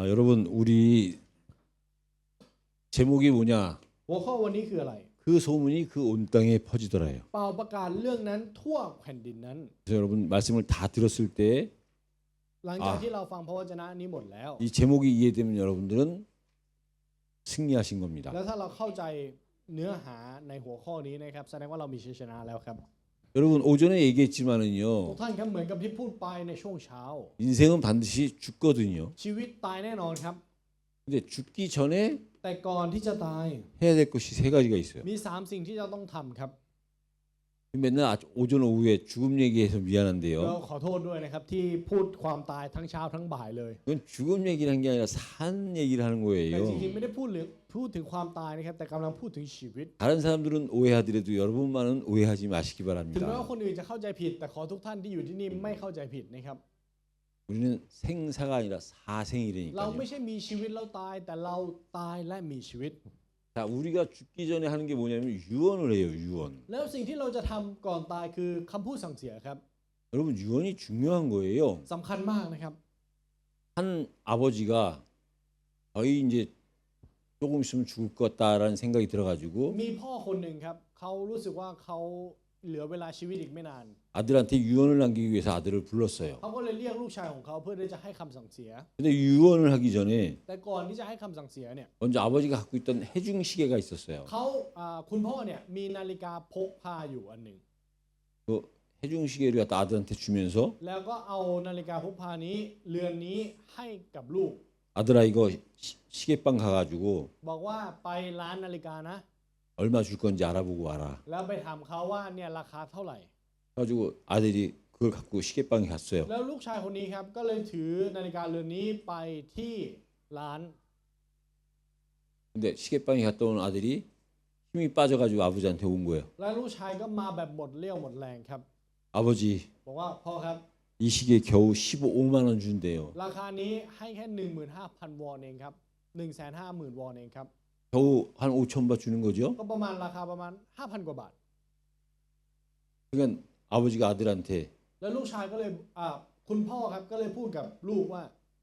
여러분 우리 제목이 뭐냐? หัวข้อวันนี้คืออะไร 그 소문이 그 온 땅에 퍼지더라요. เป่าประกาศเรื่องนั้นทั่วแผ่นดินนั้น 그래서 여러분 말씀을 다 들었을 때 이 หลังจากที่เราฟังพระวจนะนี้หมดแล้ว 제목이 이해되면 여러분들은 승리하신 겁니다. แล้วถ้าเราเข้าใจเนื้อหาในหัวข้อนี้นะครับแสดงว่าเรามีชัยชนะแล้วครับ 여러분 오전에 ทุก 얘기했지만은요. ท่านครับเหมือนกับที่พูดไปในช่วงเช้า 인생은 반드시 죽거든요. ชีวิตตายแน่นอนครับ 근데 죽기 전에 แต่ก่อนที่จะตาย 해야 될 것이 세 가지가 있어요. มี3สิ่งที่เราต้องทำครับ 맨날 오전 오후에 죽음 얘기해서 เรา 미안한데요. ขอโทษด้วยนะครับที่พูดความตายทั้งเช้าทั้งบ่ายเลย 그건 죽음 얘기를 한 게 아니라 산 얘기를 하는 แต่ 거예요. จริงๆไม่ได้พูดถึงความตายนะครับแต่กำลังพูดถึงชีวิต 다른 사람들은 오해하더라도 여러분만은 오해하지 마시기 ถึงแม้ว่า 바랍니다. คนอื่นจะเข้าใจผิดแต่ขอทุกท่านที่อยู่ที่นี่ไม่เข้าใจผิดนะครับ 우리는 생사가 아니라 เรา 사생이라니까요. ไม่ใช่มีชีวิตแล้วตายแต่เราตายและมีชีวิต 자, 우리가 죽기 전에 하는 게 뭐냐면 유언을 해요. 유언. แล้วสิ่งที่เราจะทำก่อนตายคือคำพูดสั่งเสียครับ 여러분 유언이 중요한 거예요. สำคัญมากนะครับ 한 아버지가 거의 이제 조금 있으면 죽을 것 같다라는 생각이 들어가지고 มีพ่อคนหนึ่งครับเขารู้สึกว่าเขาเหลือเวลาชีวิตอีกไม่นาน 아들한테 유언을 남기기 위해서 아들을 불렀어요. เขาก็เลยเรียกลูกชายของเขาเพื่อที่จะให้คำสั่งเสีย 근데 유언을 하기 전에 แต่ก่อนที่จะให้คำสั่งเสียเนี่ย 먼저 아버지가 갖고 있던 해중 시계가 있었어요. เขาคุณพ่อเนี่ยมีนาฬิกาพกพาอยู่อันหนึ่ง 그 해중 시계를 갖다 아들한테 주면서 แล้วก็เอานาฬิกาพกพานี้เรือนนี้ให้กับลูก 아들아 이거 시계방 가가지고 บอกว่าไปร้านนาฬิกานะ 얼마 줄 건지 알아보고 와라. แล้วไปถามเขาว่าเนี่ยราคาเท่าไหร่ 가지고 아들이 그걸 갖고 시계방에 갔어요. แล้วลูกชายคนนี้ครับก็เลยถือนาฬิกาเรือนนี้ไปที่ร้าน 근데 시계방에 갔다 온 아들이 힘이 빠져가지고 아버지한테 온 거예요. แล้วลูกชายก็มาแบบหมดเรี่ยวหมดแรงครับ 아버지 บอกว่าพ่อครับ 이 시계 겨우 15만 원 준대요. ราคานี้ให้แค่ 15,000 วอนเองครับ 150,000 วอนเองครับ 겨우 한 5천 바 주는 거죠. ก็ประมาณราคาประมาณ 5,000 กว่าบาท 그러니까 아버지가 아들한테 แล้วลูกชายก็เลยคุณพ่อครับก็เลยพูดกับลูกว่า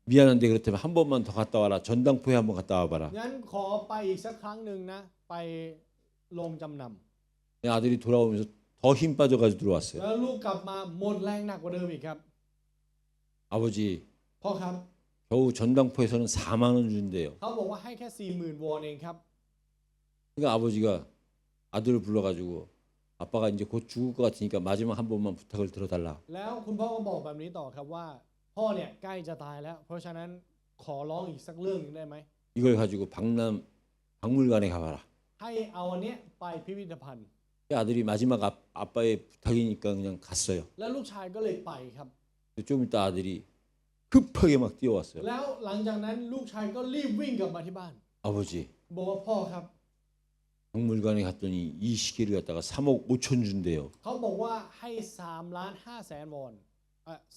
미안한데 그렇다면 한 번만 더 갔다 와라. 전당포에 한번 갔다 와봐라. งั้นขอไปอีกสักครั้งหนึ่งนะไปลงจำน 아들이 돌아오면서 더 힘 빠져가지고 ำ 들어왔어요. แล้วลูกกลับมาหมดแรงหนักกว่าเดิมอีกครับ 아버지 พ่อครับ 겨우 전당포에서는 4만 원 준대요. เขาบอกว่าให้แค่ 40,000 วอนเองครับ 그러니까 아버지가 아들을 불러가지고 아빠가 이제 곧 죽을 것 같으니까 마지막 한 번만 부탁을 들어달라. แล้วคุณพ่อก็บอกแบบนี้ต่อครับว่า พ่อเนี่ยใกล้จะตายแล้ว เพราะฉะนั้นขอร้องอีกสักเรื่องหนึงได้ไหม 이걸 가지고 박물관에 가봐라. ให้เอาอันเนี้ยไปพิพิธภัณฑ์ 아들이 마지막 아빠의 부탁이니까 그냥 갔어요. แล้วลูกชายก็เลยไปครับ 좀 있다 아들이 급하게 막 뛰어왔어요. แล้วหลังจากนั้นลูกชายก็รีบวิ่งกลับมาที่บ้าน 아버지 บอกว่าพ่อครับ 박물관에 갔더니 이 시계를 갖다가 3억 5천 준대요. เขาบอกว่าให้3,500,000 วอน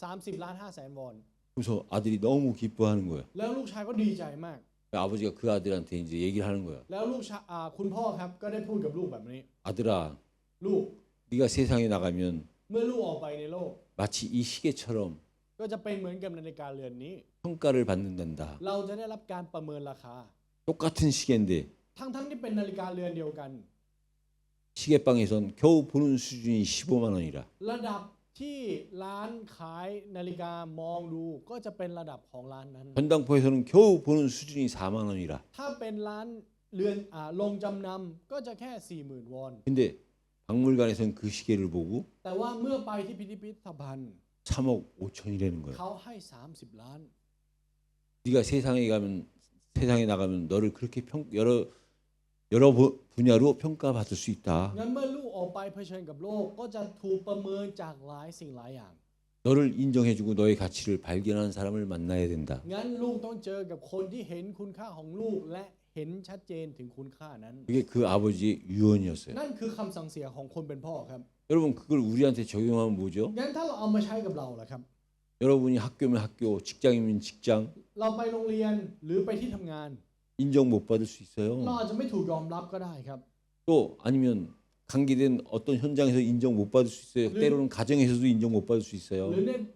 30,500,000 วอน 그래서 아들이 너무 기뻐하는 거예요. แล้วลูกชายก็ดีใจมาก 아버지가 그 아들한테 이제 얘기를 하는 거예요. แล้วลูกชายคุณพ่อครับก็ได้พูดกับลูกแบบนี้ 아들아, ลูก 네가 세상에 나가면 เมื่อลูกออกไปในโลก 마치 이 시계처럼 ก็จะเป็นเหมือนกับนาฬิกาเรือนนี้ 평가를 받는단다. เราจะได้รับการประเมินราคา 똑같은 시계인데 ทั้งที่เป็นนาฬิกาเรือนเดียวกัน 시계방에선 겨우 보는 수준이 15만 원이라. ระดับที่ร้านขายนาฬิกามองดูก็จะเป็นระดับของร้านนั้น 전당포에서는 겨우 보는 수준이 4만 원이라. ถ้าเป็นร้านเรือนลงจำนำก็จะแค่ 40,000 วอน 근데 박물관에서는 그 시계를 보고 แต่ว่าเมื่อไปที่พิพิธภัณฑ์ 3억 5천이라는 거예요. เขาให้ 30 ล้าน 네가 세상에 나가면 너를 그렇게 여러 분야로 평가받을 수 있다. งั้นเมื่อลูกออกไปเผชิญกับโลกก็จะถูกประเมินจากหลายสิ่งหลายอย่าง 너를 인정해주고 너의 가치를 발견하는 사람을 만나야 된다. งั้นลูกต้องเจอกับคนที่เห็นคุณค่าของลูกและเห็นชัดเจนถึงคุณค่านั้น 그게 그 아버지의 유언이었어요. นั่นคือคำสั่งเสียของคนเป็นพ่อครับ 여러분 그걸 우리한테 적용하면 뭐죠? งั้นถ้าเราเอามาใช้กับเราล่ะครับ 여러분이 학교면 학교, 직장이면 직장 เราไปโรงเรียนหรือไปที่ทำงาน 인정 못 받을 수 เรา 있어요. อาจจะไม่ถูกยอมรับก็ได้ครับ 또 아니면 관계된 어떤 현장에서 인정 못 받을 수 있어요. 때로는 가정에서도 인정 못 받을 수 หรือ 있어요.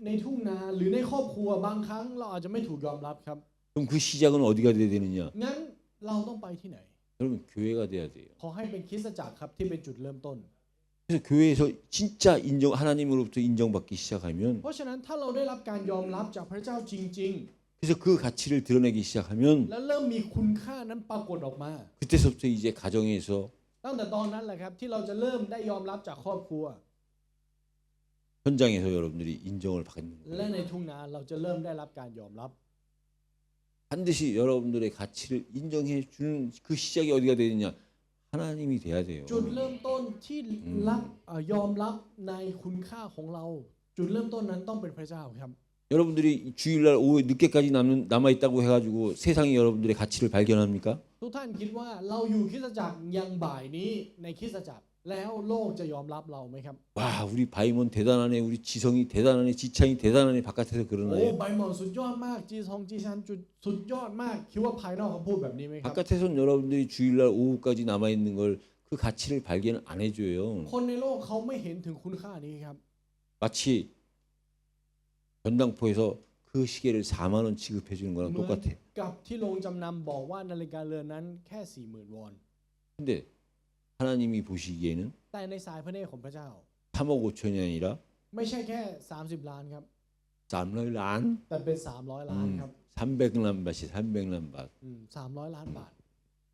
ในทุ่งนาหรือในครอบครัวบางครั้งเราอาจจะไม่ถูกยอมรับครับ 그럼 그 시작은 어디가 돼야 되느냐? งั้นเราต้องไปที่ไหน 여러분 교회가 돼야 돼요. ขอให้เป็นคริสตจักรครับที่เป็นจุดเริ่มต้น 그래서 교회에서 진짜 인정 하나님으로부터 인정받기 시작하면 เพราะฉะนั้นถ้าเราได้รับการยอมรับจากพระเจ้าจริง 그래서 그 가치를 드러내기 ๆ 시작하면 และเริ่มมีคุณค่านั้นปรากฏออกมา 그때서부터 이제 가정에서 ตั้งแต่ตอนนั้นแหละครับที่เราจะเริ่มได้ยอมรับจากครอบครัว 현장에서 여러분들이 인정을 받는 และ 거예요. ในทุ่งนาเราจะเริ่มได้รับการยอมรับ 반드시 여러분들의 가치를 인정해 주는 그 시작이 어디가 되느냐? 하나님이 돼야 돼요. จุดเริ่มต้นที่รับยอมรับในคุณค่าของเรา จุดเริ่มต้นนั้นต้องเป็นพระเจ้าครับ 여러분들이 주일날 오후 늦게까지 남아 있다고 해가지고 세상이 여러분들의 가치를 발견합니까? ทุกท่านคิดว่าเราอยู่คริสตจักรยังบ่ายนี้ในคริสตจักรแล้วโลกจะยอมรับเราไหมครับ 와, 우리 바이몬 대단하네, 우리 지성이 대단하네, 지창이 대단하네 바깥에서 โอ้ 그러나요? ใบหมอนสุดยอดมากจีซองจีชันจุดสุดยอดมากคิดว่าภายนอกเขาพูดแบบนี้ไหมครับ 바깥에선 여러분들이 주일날 오후까지 남아 있는 걸 그 가치를 발견 안 해줘요. คนในโลกเขาไม่เห็นถึงคุณค่านี้ครับ 마치 전당포에서 그 시계를 4만 원 지급해 주는 거랑 เหมือน 똑같아. กับที่โรงจำนำบอกว่านาฬิกาเรือนนั้นแค่ 40,000 วอน 근데 하나님이 보시기에는 แต่ในสายพระเนตรของพระเจ้า 3억 5천이 아니라 ไม่ใช่แค่30 ล้านครับ 300란, แต่เป็น300 ล้านครับ 300란 밭이 300란 밭. 300 ล้านบาท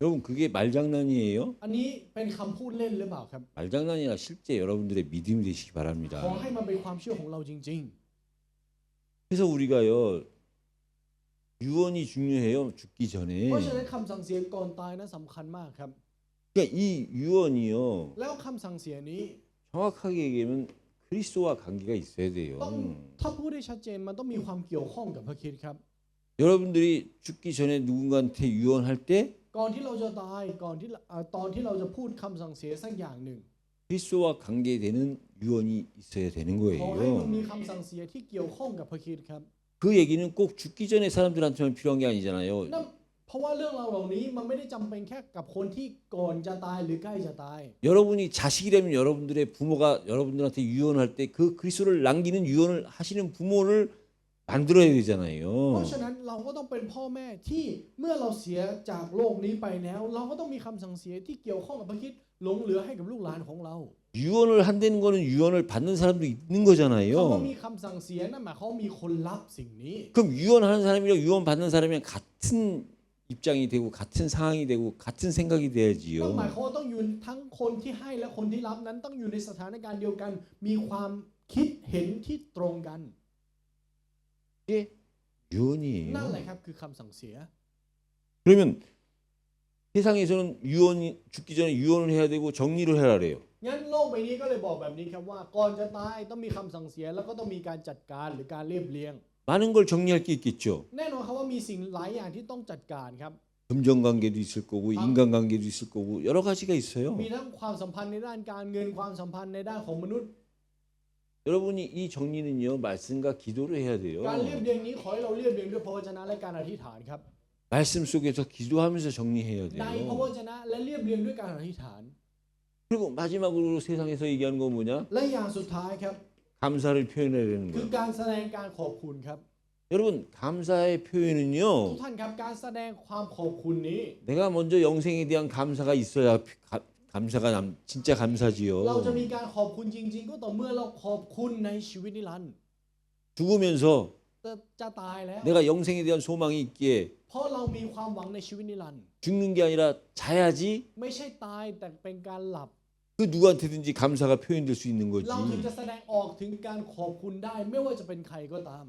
여러분 그게 말장난이에요? อันนี้เป็นคำพูดเล่นหรือเปล่าครับ 말장난이라 실제 여러분들의 믿음이 되시기 ขอ 바랍니다. ให้มันเป็นความเชื่อของเราจริง 그래서 우리가요 유언이 중요해요. 죽기 ๆ 전에. เพราะฉะนั้นคำสั่งเสียก่อนตายนั้นสำคัญมากครับ 그러니까 이 유언이요 แล้วคำสั่งเสียนี้ 정확하게 얘기하면 그리스도와 관계가 있어야 돼요. ต้องถ้าพูดได้ชัดเจนมันต้องมีความเกี่ยวข้องกับพระคริสต์ครับ 여러분들이 죽기 전에 누군가한테 유언할 때 ก่อนที่เราจะตายก่อนที่ตอนที่เราจะพูดคำสั่งเสียสักอย่างหนึ่ง 그리스도와 관계되는 유언이 있어야 되는 ขอให้มัน 거예요. มีคำสั่งเสียที่เกี่ยวข้องกับพระคริสต์ครับ 그 얘기는 꼭 죽기 전에 사람들한테만 필요한 게 아니잖아요. นั่นเพราะว่าเรื่องราวเหล่านี้มันไม่ได้จำเป็นแค่กับคนที่ก่อนจะตายหรือใกล้จะตาย 여러분이 자식이 되면 여러분들의 부모가 여러분들한테 유언할 때 그 그리스도를 남기는 유언을 하시는 부모를 만들어야 เพราะ 되잖아요. ฉะนั้นเราก็ต้องเป็นพ่อแม่ที่เมื่อเราเสียจากโลกนี้ไปแล้ว เราก็ต้องมีคำสั่งเสียที่เกี่ยวข้องกับพระคริสต์หลงเหลือให้กับลูกหลานของเรา 유언을 한다는 거는 유언을 받는 사람도 있는 เขาว่า 거잖아요. มีคำสั่งเสียนั่นหมายความมีคนรับสิ่งนี้ 그럼 유언하는 사람이랑 유언 받는 사람이랑 같은 입장이 되고 같은 상황이 되고 같은 생각이 นั่นหมาย 돼야지요. ความว่าต้องอยู่ทั้งคนที่ให้และคนที่รับนั้นต้องอยู่ในสถานการณ์เดียวกัน มีความคิดเห็นที่ตรงกัน 이게 유언이에요. นั่นแหละครับคือคำสั่งเสีย 그러면 세상에서는 유언이 죽기 전에 유언을 해야 되고 정리를 해라 그래요. งั้นโลกใบนี้ก็เลยบอกแบบนี้ครับว่าก่อนจะตายต้องมีคำสั่งเสียแล้วก็ต้องมีการจัดการหรือการเรียบเรียง 많은 걸 정리할 게 있겠죠. แน่นอนครับว่ามีสิ่งหลายอย่างที่ต้องจัดการครับ 금전 관계도 있을 거고 인간 관계도 있을 거고 여러 가지가 있어요. มีทั้งความสัมพันธ์ในด้านการเงินความสัมพันธ์ในด้านของมนุษย์ 여러분이 이 정리는요 말씀과 기도를 해야 돼요. การเรียบเรียงนี้ขอให้เราเรียบเรียงด้วยพระวจนะและการอธิษฐานครับ 말씀 속에서 기도하면서 정리해야 ในพระว 돼요. จนะและเรียบเรียงด้วยการอธิษฐาน 그리고 마지막으로 세상에서 얘기하는 건 뭐냐? และอย่างสุดท้ายครับ 감사를 표현해야 되는 คือ 거예요. การแสดงการขอบคุณครับ 여러분 감사의 ทุก 표현은요 ท่านครับการแสดงความขอบคุณนี้ 내가 먼저 영생에 대한 감사가 있어야 감사가 진짜 เราจะ 감사지요. มีการขอบคุณจริง ๆ ก็ต่อเมื่อเราขอบคุณในชีวิตนิรันดร์ 죽으면서 จะตายแล้ว 내가 영생에 대한 소망이 있기에 เพราะเรามีความหวังในชีวิตนิรันดร์ 죽는 게 아니라 자야지 ไม่ใช่ตายแต่เป็นการหลับ 그 누구한테든지 감사가 표현될 수 있는 เราถึง 거지. จะแสดงออกถึงการขอบคุณได้ ไม่ว่าจะเป็นใครก็ตาม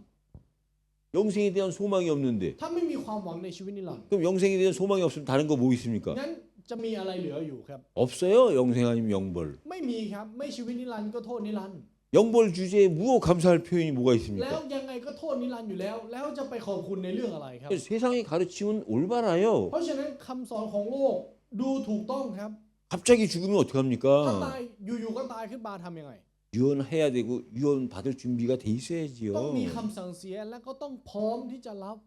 영생에 대한 소망이 없는데 ถ้าไม่มีความหวังในชีวิตนิรันดร์ 그럼 영생에 대한 소망이 없으면 다른 거 뭐 있습니까? งั้นจะมีอะไรเหลืออยู่ครับ 없어요. 영생 아니면 영벌. ไม่มีครับไม่ชีวิตนิรันดร์ก็โทษนิรันดร์ 영벌 주제에 무엇 감사할 표현이 뭐가 แล้ว 있습니까? ยังไงก็โทษนิรันดร์อยู่แล้ว แล้วจะไปขอบคุณในเรื่องอะไรครับ 세상의 가르침은 올바라요. เพราะฉะนั้นคำสอนของโลกดูถูกต้องครับ 갑자기 죽으면 ถ้า 어떡합니까? ตายอยู่ๆก็ตายขึ้นมาทำยังไง 유언해야 되고 유언 받을 준비가 돼 ต้อง 있어야지요. มีคำสั่งเสียและก็ต้องพร้อมที่จะรับ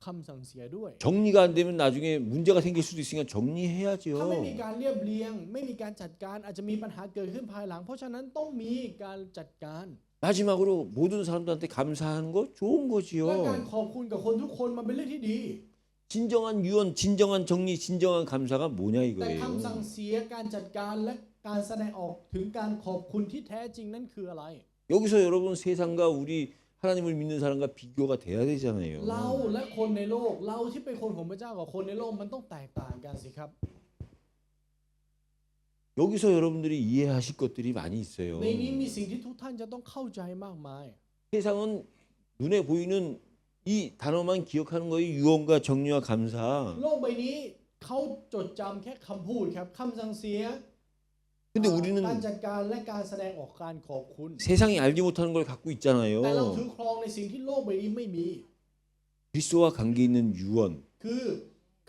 คำสั่งเสียด้วย 정리가 안 되면 나중에 문제가 생길 수도 있으니까 ถ้าไม่มี 정리해야지요. การเรียบเรียง ไม่มีการจัดการอาจจะมีปัญหาเกิดขึ้นภายหลัง เพราะฉะนั้นต้องมีการจัดการ 마지막으로 모든 사람들한테 감사하는 거 좋은 และการ 거지요. ขอบคุณกับคนทุกคนมันเป็นเรื่องที่ดี 진정한 유언, 진정한 정리, 진정한 감사가 뭐냐 แต่ 이거예요. คำสั่งเสียการจัดการและการแสดงออกถึงการขอบคุณที่แท้จริงนั้นคืออะไร 여기서 여러분 세상과 우리 하나님을 믿는 사람과 비교가 돼야 되잖아요. เราและคนในโลกเราที่เป็นคนของพระเจ้ากับคนในโลกมันต้องแตกต่างกันสิครับ 여기서 여러분들이 이해하실 것들이 많이 있어요. ในนี้มีสิ่งที่ทุกท่านจะต้องเข้าใจมากมาย 세상은 눈에 보이는 이 단어만 기억하는 거예요. 유언과 정리와 감사. โลกใบนี้เขาจดจำแค่คำพูดครับคำสั่งเสีย 근데 우리는 การจัดการและการแสดงออกการขอบคุณ 세상이 알지 못하는 걸 갖고 แต่เรา 있잖아요. ถือครองในสิ่งที่โลกใบนี้ไม่มี 그리스도와 관계 있는 유언, คือ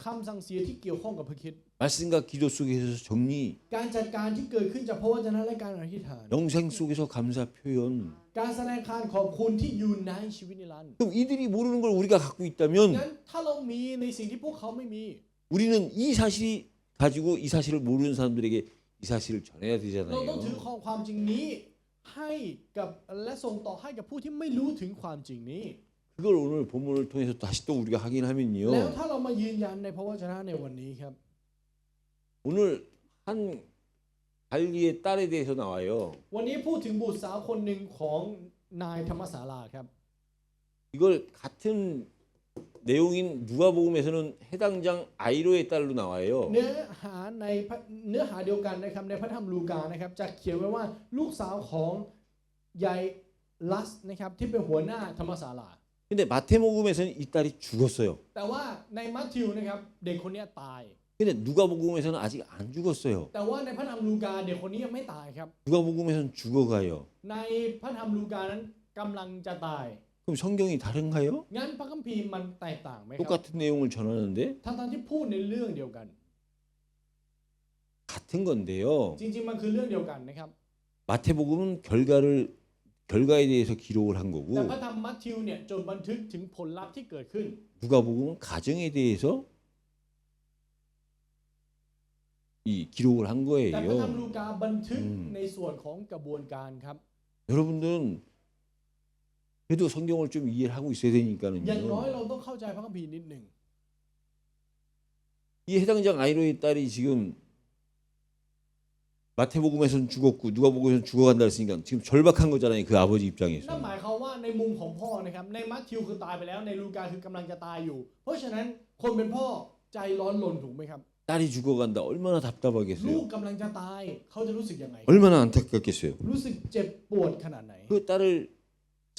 คำสั่งเสียที่เกี่ยวข้องกับพระคริสต์ 말씀과 기도 속에서 정리, การจัดการที่เกิดขึ้นจากพระวจนะและการอธิษฐาน 영생 속에서 감사 표현. การแสดงการขอบคุณที่อยู่ในชีวิตนิรันดร์ 그럼 이들이 모르는 걸 우리가 갖고 งั้น 있다면 ถ้าเรามีในสิ่งที่พวกเขาไม่มี 우리는 이 사실이 가지고 이 사실을 모르는 사람들에게 이 사실을 전해야 เราต้องถือ 되잖아요. ครองความจริงนี้ให้กับและส่งต่อให้กับผู้ที่ไม่รู้ถึงความจริงนี้ 그걸 오늘 본문을 통해서 다시 또 우리가 แล้ว 확인하면요. ถ้าเรามายืนยันในพระวจนะในวันนี้ครับ 오늘 한 갈리의 딸에 대해서 나와요. วันนี้พูดถึงบุตรสาวคนหนึ่งของนายธรรมศาลาครับ 이걸 같은 내용인 누가복음에서는 해당장 아이로의 딸로 나와요. เนื้อหาในเนื้อหาเดียวกันนะครับในพระธรรมลูกานะครับจะเขียนไว้ว่าลูกสาวของยายลัสนะครับที่เป็นหัวหน้าธรรมศาลา 근데 마태복음에서는 이 딸이 죽었어요. แต่ว่าในมัทธิวนะครับเด็กคนนี้ตาย 근데 누가복음에서는 아직 안 죽었어요. แต่ว่าในพระธรรมลูกาเด็กคนนี้ยังไม่ตายครับ 누가복음에서는 죽어가요. ในพระธรรมลูกานั้นกำลังจะตาย 그럼 성경이 다른가요? งั้นพระคัมภีร์มันแตกต่างไหมครับ 똑같은 내용을 전하는데 ทั้งที่พูดในเรื่องเดียวกัน 같은 건데요. จริงๆมันคือเรื่องเดียวกันนะครับ 마태복음은 결과에 대해서 기록을 한 แต่ 거고 พระธรรมมัทธิวเนี่ยจดบันทึกถึงผลลัพธ์ที่เกิดขึ้น 누가복음은 가정에 대해서 이 기록을 한 แต่พระธรรม 거예요. ลูกาบันทึกในส่วนของกระบวนการครับ 여러분들은 그래도 성경을 좀 이해를 하고 있어야 อย่างน้อย 되니까는요. เราต้องเข้าใจพระคัมภีร์นิดหนึ่ง 이 해당장 아이로의 딸이 지금 마태복음에서는 죽었고 누가복음에서는 죽어간다 했으니까 지금 절박한 거잖아요. 그 아버지 นั่น 입장에서. หมายความว่าในมุมของพ่อนะครับในมัทธิวคือตายไปแล้วในลูกาคือกำลังจะตายอยู่ เพราะฉะนั้นคนเป็นพ่อใจร้อนรนถูกไหมครับ 딸이 죽어간다. 얼마나 ลูก 답답하겠어요. กำลังจะตายเขาจะรู้สึกยังไง 얼마나 안타깝겠어요. รู้สึกเจ็บปวดขนาดไหน 그 딸을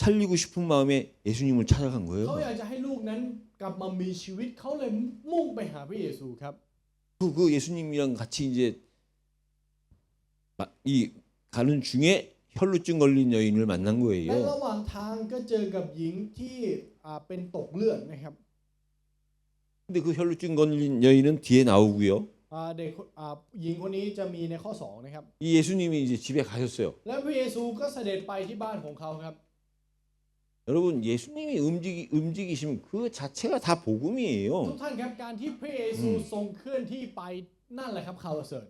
살리고 싶은 마음에 예수님을 찾아간 เขา 거예요. อยากจะให้ลูกนั้นกลับมามีชีวิตเขาเลยมุ่งไปหาพระเยซูครับ 그 예수님이랑 같이 이제 이 가는 중에 혈루증 걸린 여인을 만난 และ 거예요. ระหว่างทางก็เจอกับหญิงที่เป็นตกเลือดนะครับ 근데 그 혈루증 걸린 여인은 뒤에 나오고요. เด็กหญิงคนนี้จะมีในข้อ2นะครับ 이 예수님이 이제 집에 가셨어요. และพระเยซูก็เสด็จไปที่บ้านของเขาครับ 여러분 예수님이 움직이시면 그 자체가 다 ทุก 복음이에요. ท่านครับการที่พระเยซูทรงเคลื่อนที่ไปนั่นแหละครับข่าวประเสริฐ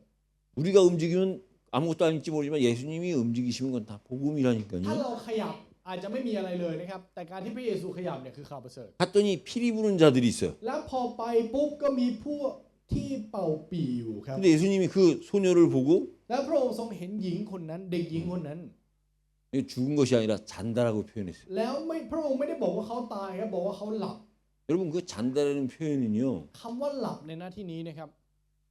우리가 움직이면 아무것도 아닐지 모르지만 예수님이 움직이시는 건 다 ถ้า 복음이라니까요. เราขยับอาจจะไม่มีอะไรเลยนะครับแต่การที่พระเยซูขยับเนี่ยคือข่าวประเสริฐ 갔더니 피리 부는 자들이 있어요. แล้วพอไปปุ๊บก็มีพวกที่เป่าปี่อยู่ครับ 근데 예수님이 그 소녀를 보고 แล้วพระองค์ทรงเห็นหญิงคนนั้นเด็กหญิงคนนั้น 죽은 것이 아니라 잔다라고 표현했어요. แล้วพระองค์ไม่ได้บอกว่าเขาตายครับบอกว่าเขาหลับ 여러분 그 잔다라는 표현은요. คำว่าหลับในหน้าที่นี้นะครับ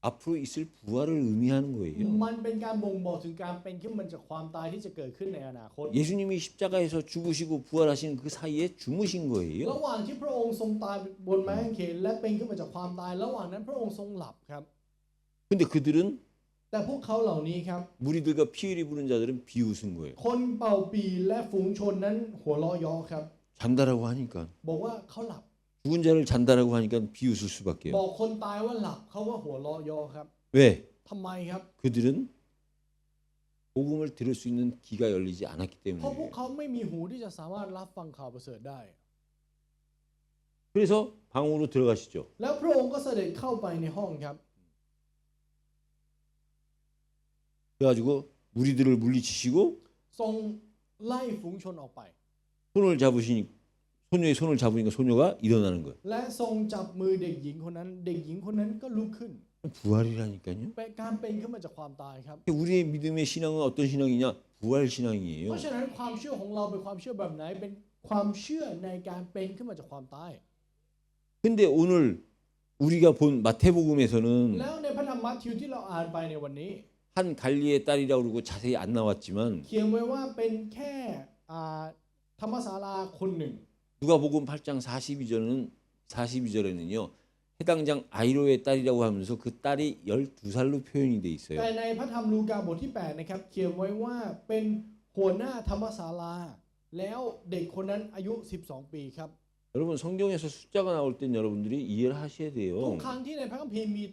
앞으로 있을 부활을 의미하는 거예요. มันเป็นการบ่งบอกถึงการเป็นขึ้นมาจากความตายที่จะเกิดขึ้นในอนาคต 예수님이 십자가에서 죽으시고 부활하시는 그 사이에 주무신 ระ 거예요. หว่างที่พระองค์ทรงตายบนไม้กางเขนและเป็นขึ้นมาจากความตาย ระหว่างนั้นพระองค์ทรงหลับครับ 근데 그들은 แต่พวกเขาเหล่านี้ครับ 무리들과 피리 부는 자들은 비웃은 거예요. คนเป่าปีและฝูงชนนั้นหัวเราะเยาะครับ 잔다라고 하니까 บอกว่าเขาหลับ 죽은 자를 잔다라고 하니까 비웃을 수밖에요. บอกคนตายว่าหลับเขาว่าหัวเราะเยาะครับ 왜? ทำไมครับ 그들은 복음을 들을 수 있는 귀가 열리지 않았기 เพราะพวก 때문이에요. เขาไม่มีหูที่จะสามารถรับฟังข่าวประเสริฐได้ 그래서 방으로 들어가시죠. แล้วพระองค์ก็เสด็จเข้าไปในห้องครับ 그래가지고 무리들을 물리치시고 ทรงไล่ฝูงชนออกไป 손을 잡으시니 소녀의 손을 잡으니까 소녀가 일어나는 거예요. และทรงจับมือเด็กหญิงคนนั้น เด็กหญิงคนนั้นก็ลุกขึ้น 부활이라니까요. เป็นการเป็นขึ้นมาจากความตายครับ 우리의 믿음의 신앙은 어떤 신앙이냐? 부활 เพ 신앙이에요. ราะฉะนั้นความเชื่อของเราเป็นความเชื่อแบบไหนเป็นความเชื่อในการเป็นขึ้นมาจากความตาย 근데 오늘 우리가 본 마태복음에서는 แล้วในพระธรรมมัทธิวที่เราอ่านไปในวันนี้ 한 갈리의 딸이라고 그러고 자세히 안 나왔지만 เขียนไว้ว่าเป็นแค่ธรรมศาลาคนหนึ่ง 누가복음 8장 42절에는요. 해당장 아이로의 딸이라고 하면서 그 딸이 12살로 표현이 돼 있어요. แต่ในพระธรรมลูกาบทที่8นะครับเขียนไว้ว่าเป็นหัวหน้าธรรมศาลาแล้วเด็กคนนั้นอายุ12 ปีครับ 여러분 성경에서 숫자가 나올 땐 여러분들이 이해를 하셔야 ทุก 돼요. ครั้งที่ในพระคัมภีร์มี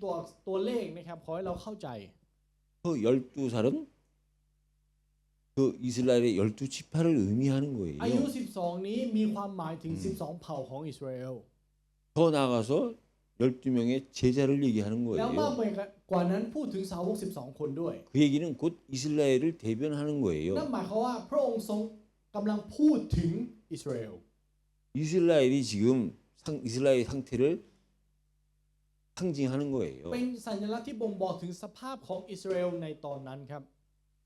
ตัวเลขนะครับขอให้เราเข้าใจ 그 12살은 그 이스라엘의 12지파를 의미하는 อายุ 거예요. 12 นี้มีความหมายถึง 12 เผ่าของอิสราเอล 더 나아가서 12명의 제자를 얘기하는 แล้วมาก 거예요. ไปกว่านั้นพูดถึงสาวก12 คนด้วย 그 얘기는 곧 이스라엘을 대변하는 นั่น 거예요. หมายความว่าพระองค์ทรงกำลังพูดถึงอิสราเอล 이스라엘이 지금 이스라엘 상태를 상징하는 거예요. เป็นสัญลักษณ์ที่บ่งบอกถึงสภาพของอิสราเอลในตอนนั้นครับ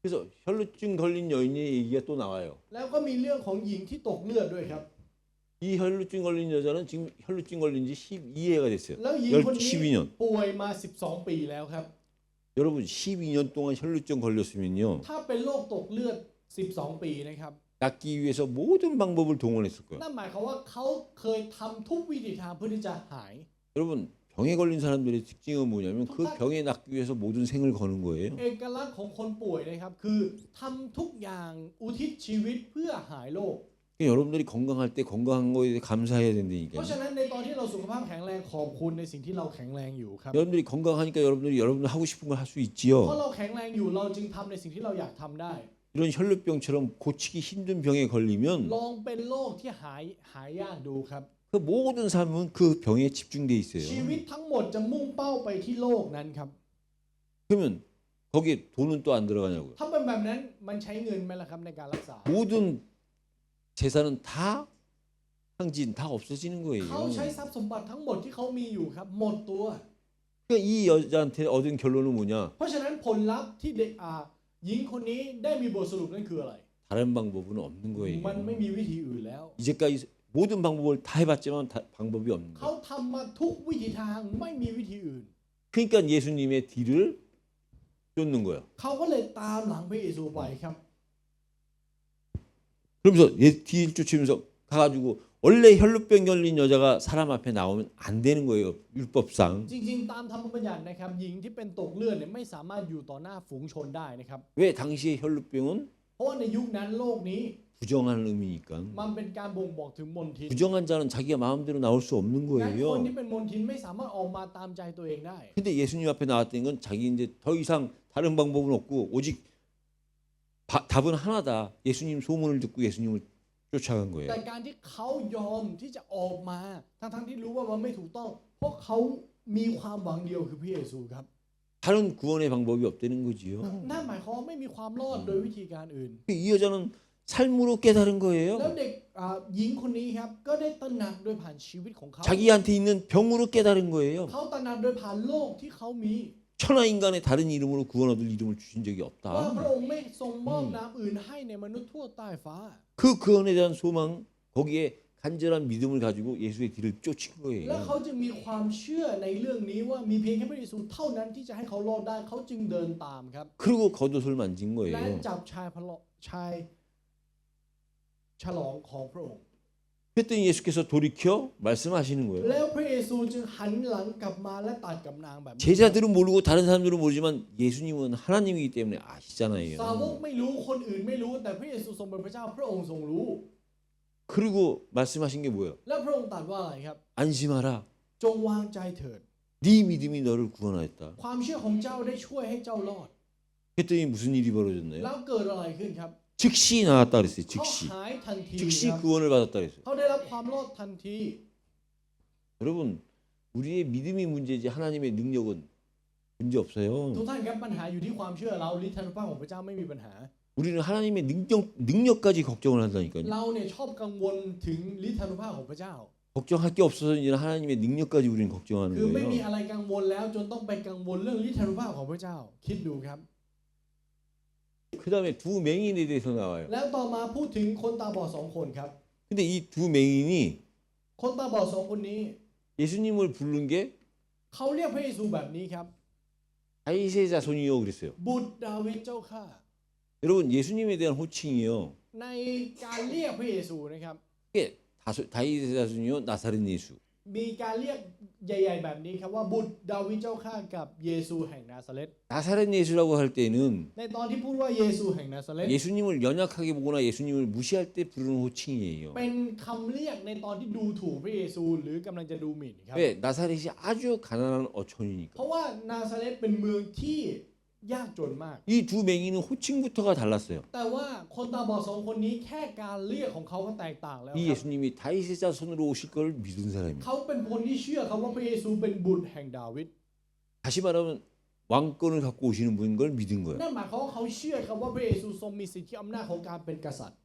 그래서 혈루증 걸린 여인의 얘기가 또 나와요. แล้วก็มีเรื่องของหญิงที่ตกเลือดด้วยครับ 이 혈루증 걸린 여자는 지금 혈루증 걸린 지 12회가 됐어요. แล้วหญิงคนนี้ 12년. ป่วยมา 12 ปีแล้วครับ 여러분 12년 동안 혈루증 걸렸으면요. ถ้าเป็นโรคตกเลือด 12 ปีนะครับ 낫기 위해서 모든 방법을 동원했을 거예요. นั่นหมายความว่าเขาเคยทำทุกวิธีทางเพื่อที่จะหาย 여러분 병에 걸린 사람들의 특징은 뭐냐면 그 병에 낫기 위해서 모든 생을 거는 거예요. เอกลักษณ์ของคนป่วยนะครับคือทำทุกอย่างอุทิศชีวิตเพื่อหายโรค 여러분들이 건강할 때 건강한 거에 대해 감사해야 เพ 된다니까요. ราะฉะนั้นในตอนที่เราสุขภาพแข็งแรงขอบคุณในสิ่งที่เราแข็งแรงอยู่ครับ 여러분들이 건강하니까 여러분들 하고 싶은 걸 할 수 เพราะ 있지요. เราแข็งแรงอยู่เราจึงทำในสิ่งที่เราอยากทำได้ 이런 혈루병처럼 고치기 힘든 병에 걸리면 ลองเป็นโรคที่หายยากดูครับ 그 모든 삶은 그 병에 집중돼 ชี 있어요. วิตทั้งหมดจะมุ่งเป้าไปที่โรคนั้นครับ 그러면 거기에 돈은 또 안 들어가냐고요. ถ้าเป็นแบบนั้นมันใช้เงินไหมล่ะครับในการรักษา 모든 재산은 다 상진 다 없어지는 เขา 거예요. ใช้ทรัพย์สมบัติทั้งหมดที่เขามีอยู่ครับหมดตัว 그러니까 이 여자한테 얻은 결론은 뭐냐? เพราะฉะนั้นผลลัพธ์ที่เด็กหญิงคนนี้ได้มีบทสรุปนั่นคืออะไร 다른 방법은 없는 มันไม่ 거예요. มีวิธีอื่นแล้ว 이제까지 모든 방법을 다 해봤지만 방법이 없는 เขา 거예요. ทำมาทุกวิธีทางไม่มีวิธีอื่น 그러니까 예수님의 뒤를 쫓는 거예요. เขาก็เลยตามหลังพระเยซูไปครับ 그러면서 뒤를 쫓으면서 가가지고 원래 혈루병 걸린 여자가 사람 앞에 나오면 안 되는 거예요. 율법상. จริงๆ ตามธรรมบัญญัตินะครับหญิงที่เป็นตกเลือดเนี่ยไม่สามารถอยู่ต่อหน้าฝูงชนได้นะครับ 왜 당시의 혈루병은 เพราะว่าในยุคนั้นโลกนี้ 부정한 의미니까. มันเป็นการบ่งบอกถึงมนทิน 부정한 자는 자기가 마음대로 나올 수 없는 งั้นคน 거예요. ที่เป็นมนทินไม่สามารถออกมาตามใจตัวเองได้ 근데 예수님 앞에 나왔던 건 자기 이제 더 이상 다른 방법은 없고 오직 답은 하나다. 예수님 소문을 듣고 예수님을 쫓아간 แต่ 거예요. การที่เขายอมที่จะออกมาทั้งที่รู้ว่ามันไม่ถูกต้อง เพราะเขามีความหวังเดียวคือพระเยซูครับ 다른 구원의 방법이 없다는 거지요. นั่นหมายความว่าไม่มีความรอดโดยวิธีการอื่น 이 여자는 삶으로 깨달은 แล้ว 거예요. เด็กหญิงคนนี้ครับก็ได้ตระหนักโดยผ่านชีวิตของเขา 자기한테 있는 병으로 깨달은 거예요. เขาตระหนักโดยผ่านโลกที่เขามี 천하 인간의 다른 이름으로 구원 얻을 이름을 주신 적이 ว่า 없다. พระองค์ไม่ทรงมอบนามอื่นให้ในมนุษย์ทั่วใต้ฟ้า 그 구원에 대한 소망 거기에 간절한 믿음을 가지고 예수의 뒤를 쫓은 และ 거예요. เขาจึงมีความเชื่อในเรื่องนี้ว่ามีเพียงแค่พระเยซูเท่านั้นที่จะให้เขารอดได้เขาจึงเดินตามครับ 그리고 겉옷을 만진 และ 거예요. จับชายฉลองของพระองค์ 그랬더니 예수께서 돌이켜 말씀하시는 거예요. แล้วพระเยซูจึงหันหลังกลับมาและตัดกับนางแบบนี้ 제자들은 모르고 다른 사람들은 모르지만 예수님은 하나님이기 때문에 สาวก 아시잖아요. ไม่รู้คนอื่นไม่รู้แต่พระเยซูทรงเป็นพระเจ้าพระองค์ทรงรู้ 그리고 말씀하신 게 뭐예요? แล้วพระองค์ตรัสว่าอะไรครับ 안심하라. จงวางใจเถิด 네 믿음이 너를 구원하였다. ความเชื่อของเจ้าได้ช่วยให้เจ้ารอด 그랬더니 무슨 일이 벌어졌나요? แล้วเกิดอะไรขึ้นครับ 즉시 나았다 그랬어요. เขา 즉시. หายทันที 즉시 ครับ 구원을 받았다 그랬어요. เขาได้รับความรอดทันที 여러분, 우리의 믿음이 문제지 하나님의 능력은 문제 없어요. ทุกท่านครับปัญหาอยู่ที่ความเชื่อเราฤทธานุภาพของพระเจ้าไม่มีปัญหา 우리는 하나님의 능력까지 걱정을 한다니까요. เราเนี่ยชอบกังวลถึงฤทธานุภาพของพระเจ้า 걱정할 게 없어서 이제 하나님의 능력까지 우리는 걱정하는 คือไม่มี 거예요. อะไรกังวลแล้วจนต้องไปกังวลเรื่องฤทธานุภาพของพระเจ้าคิดดูครับ 그다음에 두 맹인에 대해서 나와요. แล้วต่อมาพูดถึงคนตาบอดสองคนครับ 근데 이 두 맹인이 คนตาบอดสองคนนี้ 예수님을 부른 게 เขาเรียกพระเยซูแบบนี้ครับ 다윗의 자손이요 그랬어요. บุตรดาวิดเจ้าข้า 여러분 예수님에 대한 호칭이요. ในการเรียกพระเยซูนะครับ 이게 다윗의 자손이요 나사렛 예수. มีการเรียกใหญ่ๆแบบนี้ครับว่าบุตรดาวิดเจ้าข้ากับเยซูแห่งนาซาเร็ต 나사렛 예수라고 할 때는 ในตอนที่พูดว่าเยซูแห่งนาซาเร็ต 예수님을 연약하게 보거나 예수님을 무시할 때 부르는 호칭이에요. เป็นคำเรียกในตอนที่ดูถูกพระเยซูหรือกำลังจะดูหมิ่นครับ 왜 나사렛이 아주 가난한 어촌이니까. เพราะว่านาซาเร็ตเป็นเมืองที่ยากจนมาก 이 두 맹인은 호칭부터가 달랐어요. แต่ว่าคนตาบอดสองคนนี้แค่การเรียกของเขาก็แตกต่างแล้วค 이 รับ 예수님이 다윗의 자손으로 오실 걸 믿은 사람입니다. เขาเป็นคนที่เชื่อครับว่าพระเยซูเป็นบุตรแห่งดาวิด 다시 말하면 왕권을 갖고 오시는 분인 걸 믿은 거예요. นั่นหมายความว่าเขาเชื่อครับว่าพระเยซูทรงมีสิทธิอำนาจของการเป็นกษัตริย์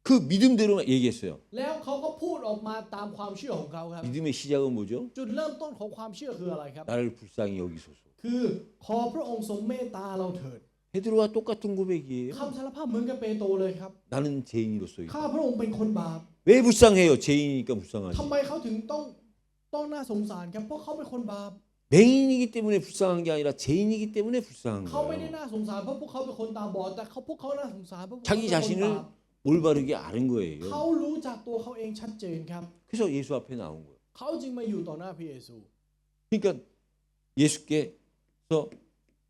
그 믿음대로 얘기했어요. แล้วเขาก็พูดออกมาตามความเชื่อของเขาครับ 믿음의 시작은 뭐죠? จุดเริ่มต้นของความเชื่อคืออะไรครับ 나를 불쌍히 여기소서. คือขอพระองค์ทรงเมตตาเราเถิด 베드로와 똑같은 고백이에요. คำสารภาพเหมือนกับเปโตรเลยครับ 나는 죄인으로서 ข้าพระองค์เป็นคนบาป 왜 불쌍해요? 죄인이니까 불쌍하지. ทำไมเขาถึงต้องน่าสงสารครับเพราะเขาเป็นคนบาป 맹인이기 때문에 불쌍한 게 아니라 죄인이기 때문에 불쌍한 เขาไม่ได้ 거예요. น่าสงสารเพราะพวกเขาเป็นคนตาบอดแต่พวกเขาน่าสงสารเพราะพวกเขา 자기 เป็นคนบาป 자신을 올바르게 아는 เขา 거예요. รู้จักตัวเขาเองชัดเจนครับ 그래서 예수 앞에 나온 거예요. เขาจึงมาอยู่ต่อหน้าพระเยซู 그러니까 예수께서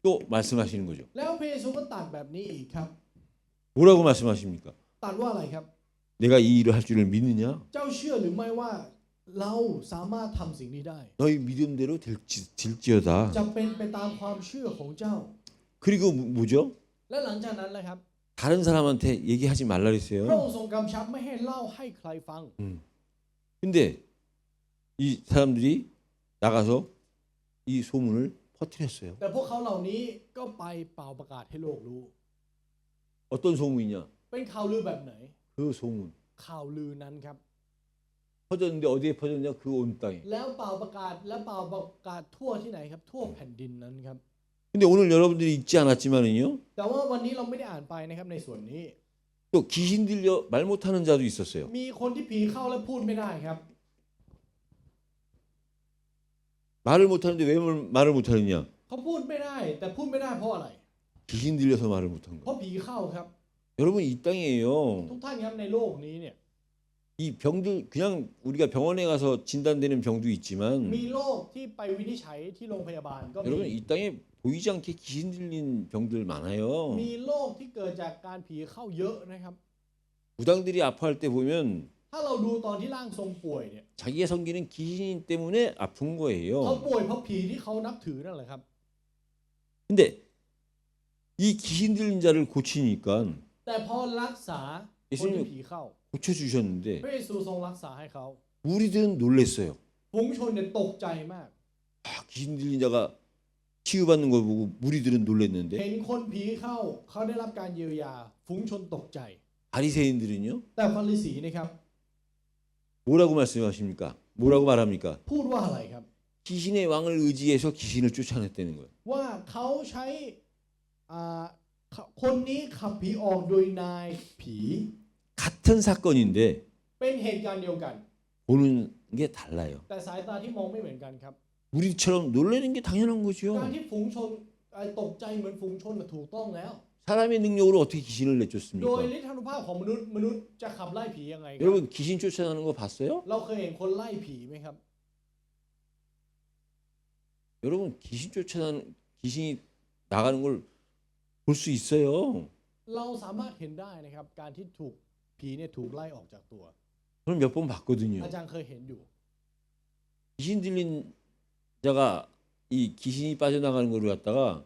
또 말씀하시는 거죠. แล้วพระเยซูก็ตรัดแบบนี้อีกครับ 뭐라고 말씀하십니까? ตรัดว่าอะไรครับ 내가 이 일을 할 줄을 믿느냐? เจ้าเชื่อหรือไม่ว่าเราสามารถทำสิ่งนี้ได้ 너희 믿음대로 될지어다. จะเป็นไปตามความเชื่อของเจ้า 그리고 뭐죠? และหลังจากนั้นแหละครับ 다른 사람한테 얘기하지 말라 พระ 그랬어요. องค์ทรงกำชับไม่ให้เล่าให้ใครฟัง 근데 이 사람들이 나가서 이 소문을 퍼뜨렸어요. แต่พวกเขาเหล่านี้ก็ไปเป่าประกาศให้โลกรู้ 어떤 소문이냐? เป็นข่าวลือแบบไหน 그 소문. ข่าวลือนั้นครับ 퍼졌는데 어디에 퍼졌냐? 그 온 땅에. แล้วเป่าประกาศทั่วที่ไหนครับทั่วแผ่นดินนั้นครับ 근데 오늘 여러분들이 읽지 않았지만은요. แต่ว่าวันนี้เราไม่ได้อ่านไปนะครับในส่วนนี้ 또 귀신 들려 말 못하는 자도 있었어요. มีคนที่ผีเข้าแล้วพูดไม่ได้ครับ 말을 못하는데 왜 말을 못하느냐? เขาพูดไม่ได้แต่พูดไม่ได้เพราะอะไร 귀신 들려서 말을 못한 เพราะ 거예요. ผีเข้าครับ 여러분 이 땅이에요. ทุกท่านครับในโลกนี้เนี่ย 이 병들 그냥 우리가 병원에 가서 진단되는 병도 있지만 มีโรคที่ไปวินิจฉัยที่โรงพยาบาลก็ 여러분 มี 이 땅에 보이지 않게 귀신 들린 병들 많아요. มีโรคที่เกิดจากการผีเข้าเยอะนะครับ 무당들이 아파할 때 보면 ถ้าเราดูตอนที่ร่างทรงป่วยเนี่ย 자기가 섬기는 귀신 때문에 아픈 เขา 거예요. ป่วยเพราะผีที่เขานับถือนั่นแหละครับ 근데 이 귀신 들린 자를 고치니까 แต่พอรักษาคนที่ผีเข้า 고쳐주셨는데 พระเยซูทรงรักษาให้เขา 무리들은 놀랬어요. ฝูงชนเนี่ยตกใจมาก 아, 귀신 들린 자가 치유받는 걸 보고 무리들은 เห็ 놀랬는데 นคนผีเข้าเขาได้รับการเยียวยาฝูงชนตกใจ 바리새인들은요 แต่ฟาริสีนะครับ 뭐라고 말씀하십니까? 뭐라고 말합니까? พูดว่าอะไรครับ 귀신의 왕을 의지해서 귀신을 쫓아냈다는 거예요. ว่าเขาใช้อ่าคนนี้ขับผีออกโดยนายผี 같은 사건인데 เป็นเหตุการณ์เดียวกัน 보는 게 달라요. แต่สายตาที่มองไม่เหมือนกันครับ 우리처럼 놀라는 게 당연한 การ 거죠. ที่ฝูงชนตกใจเหมือนฝูงชนน่ะถูกต้องแล้ว 사람의 능력으로 어떻게 귀신을 โดย 내쫓습니까? ฤทธานุภาพของมนุษย์จะขับไล่ผียังไงครับ 여러분 귀신 쫓아가는 거 봤어요? เราเคยเห็นคนไล่ผีไหมครับ 여러분 귀신 쫓아가는 귀신이 나가는 걸 볼 수 있어요. เราสามารถเห็นได้นะครับการที่ถูกผีเนี่ยถูกไล่ออกจากตัว 저는 몇 번 봤거든요. อาจารย์เคยเห็นอยู่ 귀신 들린 자가 이 귀신이 빠져나가는 걸 갖다가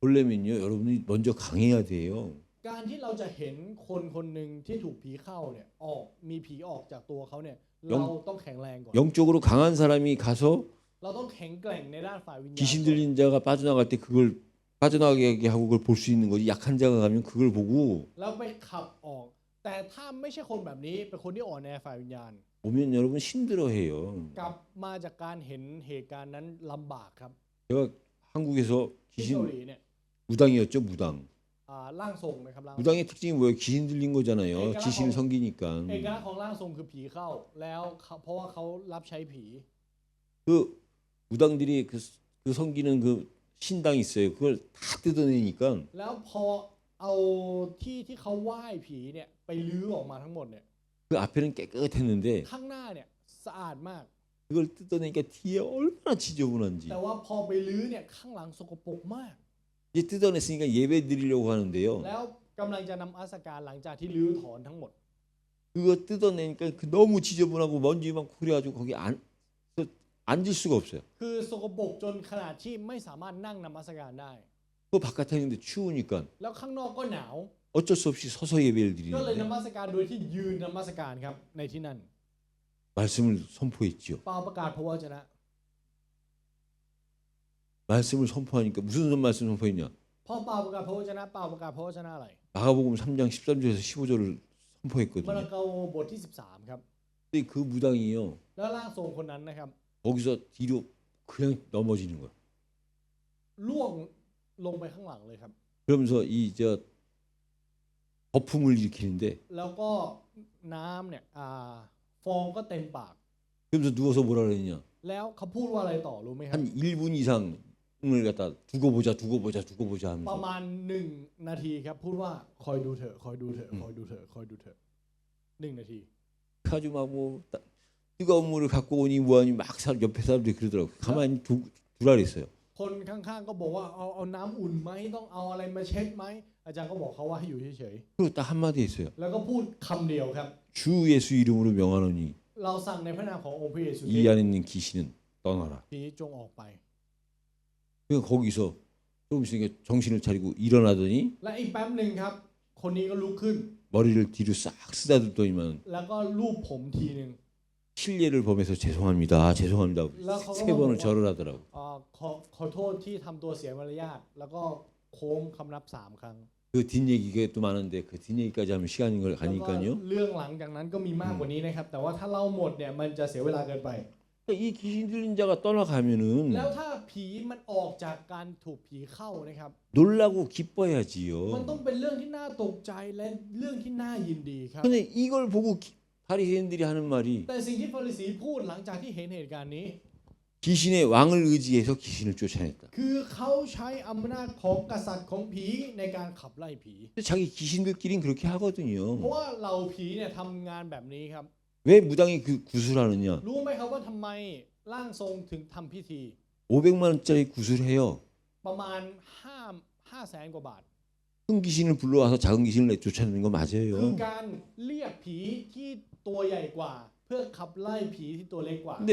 보려면요, 여러분이 먼저 강해야 돼요. การที่เราจะเห็นคนคนหนึ่งที่ถูกผีเข้าเนี่ยมีผีออกจากตัวเขาเนี่ยเราต้องแข็งแรงก่อน 영적으로 강한 사람이 가서 เราต้องแข็งแกร่งในด้านฝ่ายวิญญาณ 귀신 들린 자가 빠져나갈 때 그걸 빠져나가게 하고 그걸 볼 수 있는 거지. 약한 자가 가면 그걸 보고 แล้วไปขับออก แต่ถ้าไม่ใช่คนแบบนี้เป็นคนที่อ่อนแอฝ่ายวิญญาณ 오면 여러분 힘들어해요. กลับมาจากการเห็นเหตุการณ์นั้นลำบากครับ 제가 한국에서 ที่เกา 귀신 หลีเนี่ย 무당이었죠, 무당. ร่างทรงนะครับร่าง 무당의 특징이 뭐예요? 귀신 들린 거잖아요. 그러니까 귀신을 뭐- 섬기니까. เอกลักษณ์ของร่างทรงคือผีเข้าแล้วเพราะว่าเขารับใช้ผี 그 무당들이 그 섬기는 그 신당이 있어요. 그걸 다 뜯어내니까 แล้วพอเอาที่เขาไหว้ผีเนี่ยไปลื้อออกมาทั้งหมดเนี่ย 그 앞에는 깨끗했는데 ข้างหน้าเนี่ยสะอาดมาก 그걸 뜯어내니까 뒤에 얼마나 지저분한지. แต่ว่าพอไปลื้อเนี่ยข้างหลังสกปรกมาก 이제 뜯어냈으니까 예배 드리려고 하는데요. แล้วกำลังจะนำนมัสการหลังจากที่ลื้อถอนทั้งหมด 그거 뜯어내니까 그 너무 지저분하고 먼지 많고 그래가지고 거기 앉을 수가 없어요. คือสกปรกจนขนาดที่ไม่สามารถนั่งนมัสการได้ 그 바깥에 있는데 추우니까 แล้วข้างนอกก็หนาว 어쩔 수 없이 서서 예배를 ก็เลยน 드리는데 มัสการโดยที่ยืนนมัสการครับในที่นั่น 말씀을 선포했지요. เปล่าประกาศพระวจนะ 말씀을 선포하니까 무슨 말씀 선포했냐? พอเปล่าประกาศพระวจนะเปล่าประกาศพระวจนะอะไร 마가복음 3장 13절에서 15절을 มาระ 선포했거든요. โกบทที่ 13 ครับ 근데 그 무당이요. แล้วร่างทรงคนนั้นนะครับ 거기서 뒤로 그냥 넘어지는 거야. ล่วงลงไปข้างหลังเลยครับ 그러면서 이 저 거품을 일으키는데 แล้วก็น้ำเนี่ยฟองก็เต็มปาก 그러면서 누워서 뭐라 그랬냐? แล้วเขาพูดว่าอะไรต่อรู้ไหมครับ 한 1분 이상을 갖다 두고 보자 ประ 하면서 มาณ1 นาทีครับพูดว่าคอยดูเถอะคอยดูเถอะคอยดูเถอะคอยดูเถอะ1 นาที 아주 막뭐 뜨거운 물을 갖고 오니 뭐하니 막 옆에 사람들이 그러더라고. 가만히 두라 그랬어요. คนข้างๆก็บอกว่าเอาน้ำอุ่นไหมต้องเอาอะไรมาเช็ดไหมอาจารย์ก็บอกเขาว่าให้อยู่เฉย 그리고 딱 한마디 했어요. ๆแล้วก็พูดคำเดียวครับ 주 예수 이름으로 명하노니 เราสั่งในพระนามขององค์พระเยซูคริ 이 สต์ 안에 있는 귀신은 떠나라. ผีจงออกไป 그러니까 거기서 조금 있으니까 정신을 차리고 일어나더니 และอีกแป๊บหนึ่งครับ คนนี้ก็ลุกขึ้น 머리를 뒤로 싹 쓰다듬더니만 แล้วก็ลูบผมทีหนึ่ง 실례를 범해서 죄송합니다. 죄송합니다. แล้วเขาก็ 세 번을 절을 하더라고. ขอโทษที่ทำตัวเสียมารยาทแล้วก็โค้งคำนับ3 ครั้ง 그 뒷얘기가 또 많은데 그 뒷얘기까지 하면 시간인 걸 แล้วก็ 가니까요. เรื่องหลังจากนั้นก็มีมากกว่านี้นะครับ แต่ว่าถ้าเล่าหมดเนี่ยมันจะเสียเวลาเกินไป 그러니까 이 귀신 들린 자가 떠나가면은 แล้วถ้าผีมันออกจากการถูกผีเข้านะครับ 놀라고 มัน 기뻐야지요. ต้องเป็นเรื่องที่น่าตกใจและเรื่องที่น่ายินดีครับ 근데 이걸 보고 바리새인들이 하는 말이 แต่สิ่งที่ฟาริสีพูดหลังจากที่เห็นเหตุการณ์นี้ 귀신의 왕을 의지해서 귀신을 쫓아냈다. คือเขาใช้อำนาจของกษัตริย์ของผีในการขับไล่ผี 근데 자기 귀신들끼리는 그렇게 เพราะ 하거든요. ว่าเหล่าผีเนี่ยทำงานแบบนี้ครับ 왜 무당이 그 구슬하느냐? รู้ไหมครับว่าทำไมร่างทรงถึงทำพิธี 500만 원짜리 구슬해요. ประมาณ5 แสนกว่าบาท 큰 귀신을 불러와서 작은 귀신을 쫓아내는 거 คือ 맞아요. การเรียกผีที่ตัวใหญ่กว่า เพื่อขับไล่ผีที่ตัวเล็กกว่า 근데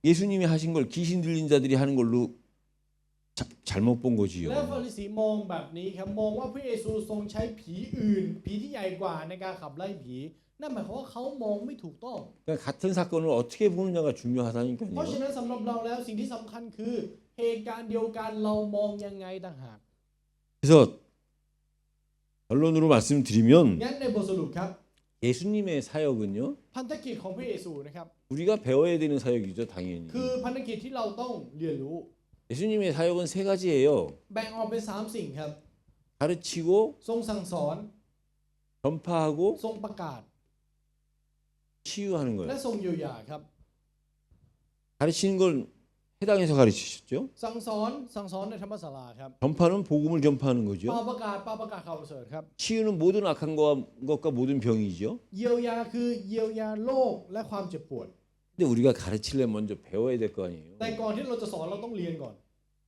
예수님이 하신 걸 귀신 들린 자들이 하는 걸로 잘못 본 แล้วฟา 거지요. ริสีมองแบบนี้ครับมองว่าพระเยซูทรงใช้ผีอื่น ผีที่ใหญ่กว่าในการขับไล่ผีนั่นหมายความว่าเขามองไม่ถูกต้อง 그러니까 같은 사건을 어떻게 보느냐가 เพราะ 중요하다니까요. ฉะนั้นสำหรับเราแล้วสิ่งที่สำคัญคือเหตุการณ์เดียวกันเรามองยังไงต่างหาก 그래서 결론으로 말씀드리면 งั้นในบทสรุปครับ 예수님의 사역은요. พันธกิจของพระเยซูนะครับ 우리가 배워야 되는 사역이죠, 당연히. คือพันธกิจที่เราต้องเรียนรู้ 예수님의 사역은 3가지예요. แบ่งออกเป็น3 สิ่งครับ 가르치고 ทรงสั่งสอน 전파하고 ทรงประกาศ 치유하는 และ 거예요. ทรงเยียวยาครับ 가르치는 걸 해당에서 가르치셨죠? สั่งสอนในธรรมศาลาครับ 전파는 복음을 전파하는 เป่า 거죠. ประกาศข่าวประเสริฐครับ 치유는 모든 악한 것과 모든 병이죠. เยียวยาคือเยียวยาโรคและความเจ็บปวด 근데 우리가 가르치려면 먼저 배워야 될 거 아니에요. แต่ก่อนที่เราจะสอนเราต้องเรียนก่อน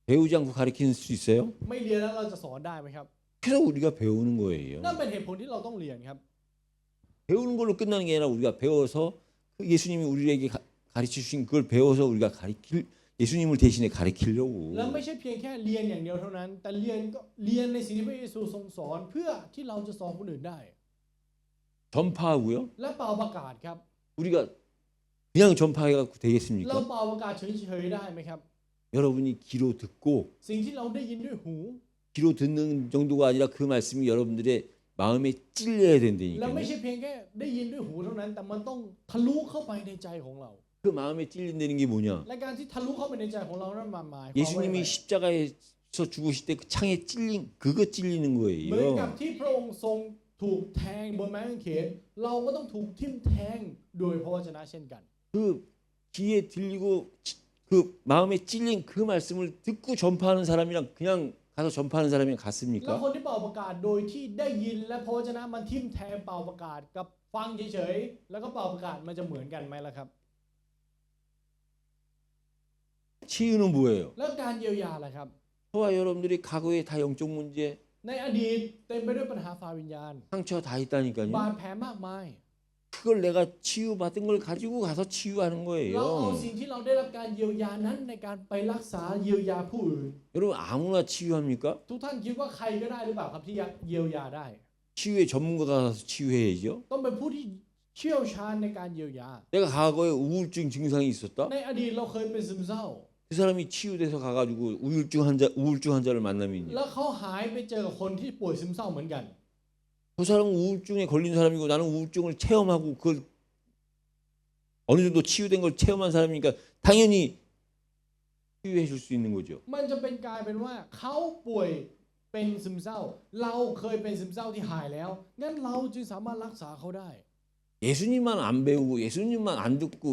배우지 않고 가르치는 수 있어요? ไม่เรียนแล้วเราจะสอนได้ไหมครับ 그래서 우리가 배우는 거예요. นั่นเป็นเหตุผลที่เราต้องเรียนครับ 배우는 걸로 끝나는 게 아니라 우리가 배워서 예수님이 우리에게 가르쳐 주신 그걸 배워서 우리가 예수님을 대신에 가르치려고. แล้วไม่ใช่เพียงแค่เรียนอย่างเดียวเท่านั้น แต่เรียนในสิ่งที่พระเยซูทรงสอนเพื่อที่เราจะสอนคนอื่นได้ 전파하고요. และเป่าประกาศครับ 우리가 그냥 전파해갖고 เรา 되겠습니까? เป่าประกาศเฉยๆได้ไหมครับ 여러분이 귀로 듣고 สิ่งที่เราได้ยินด้วยหู 귀로 듣는 정도가 아니라 그 말씀이 여러분들의 마음에 찔려야 แล้วไม่ 된다니까요. ใช่เพียงแค่ได้ยินด้วยหูเท่านั้นแต่มันต้องทะลุเข้าไปในใจของเรา 그 마음에 찔린다는 게 뭐냐? และการที่ทะลุเข้าไปในใจของเรานั้นหมายความว่า 예수님이 십자가에서 죽으실 때 그 창에 찔린 그거 찔리는 เหมือนกับ 거예요. ที่พระองค์ทรงถูกแทงบนไม้กางเขนเราก็ต้องถูกทิ่มแทงโดยพระวจนะเช่นกัน 그 귀에 들리고 그 마음에 찔린 그 말씀을 듣고 전파하는 사람이랑 그냥 가서 전파하는 사람이랑 แล้ว 같습니까? คนที่เป่าประกาศโดยที่ได้ยินและพระวจนะมันทิ่มแทงเป่าประกาศกับฟังเฉยๆแล้วก็เป่าประกาศมันจะเหมือนกันไหมล่ะครับ 치유는 뭐예요? แล้วการเยียวยาล่ะครับ 저와 여러분들이 과거에 다 영적 문제, ในอดีตเต็มไปด้วยปัญหาฝ่ายวิญญาณ 상처 다 있다니까요. บาดแผลมากมาย 그걸 내가 치유받은 걸 가지고 가서 치유하는 เราเอา 거예요. สิ่งที่เราได้รับการเยียวยานั้นในการไปรักษาเยียวยาผู้อื่น 여러분 아무나 치유합니까? ทุกท่านคิดว่าใครก็ได้หรือเปล่าครับที่เยียวยาได้ 치유의 전문가가 가서 치유해야죠. ต้องเป็นผู้ที่เชี่ยวชาญในการเยียวยา 내가 과거에 우울증 증상이 있었다. ในอดีตเราเคยเป็นซึมเศร้า 그 사람이 치유돼서 가가지고 우울증 환자를 만나면요. แล้วเขาหายไปเจอกับคนที่ป่วยซึมเศร้าเหมือนกัน 그 사람은 우울증에 걸린 사람이고 나는 우울증을 체험하고 그걸 어느 정도 치유된 걸 체험한 사람이니까 당연히 치유해 줄 수 있는 거죠. มันจะเป็นกลายเป็นว่าเขาป่วยเป็นซึมเศร้า เราเคยเป็นซึมเศร้าที่หายแล้วงั้นเราจึงสามารถรักษาเขาได้ 예수님만 안 배우고 예수님만 안 듣고